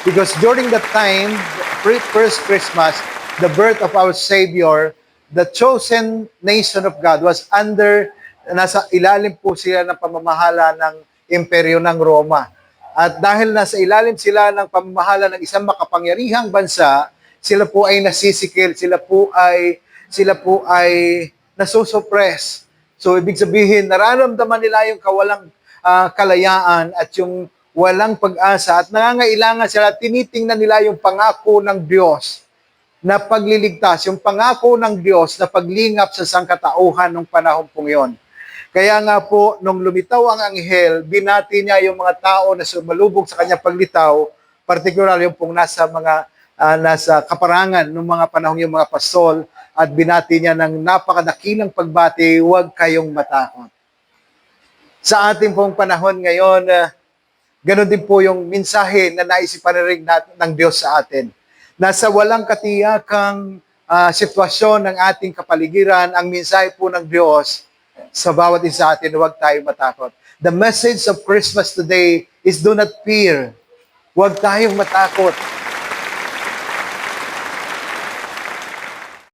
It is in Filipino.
Because during that time, first Christmas, the birth of our Savior, the chosen nation of God was nasa ilalim po sila ng pamamahala ng imperyo ng Roma. At dahil nasa ilalim sila ng pamamahala ng isang makapangyarihang bansa, sila po ay nasisikil, sila po ay nasusuppress. So ibig sabihin, nararamdaman nila yung kawalang kalayaan at yung walang pag-asa at nangangailangan sila, tinitingnan nila yung pangako ng Diyos na pagliligtas, yung pangako ng Diyos na paglingap sa sangkatauhan ng panahon pong yon. Kaya nga po, nung lumitaw ang anghel, binati niya yung mga tao na sumalubog sa kanyang paglitaw, partikular yung pong nasa kaparangan ng mga panahon yung mga pastol, at binati niya ng napakadakilang pagbati, huwag kayong matakot. Sa ating pong panahon ngayon, ganon din po yung mensahe na naisipan rin ng Diyos sa atin. Nasa walang katiyakang sitwasyon ng ating kapaligiran, ang mensahe po ng Diyos sa bawat isa atin, huwag tayo matakot. The message of Christmas today is do not fear. Huwag tayong matakot.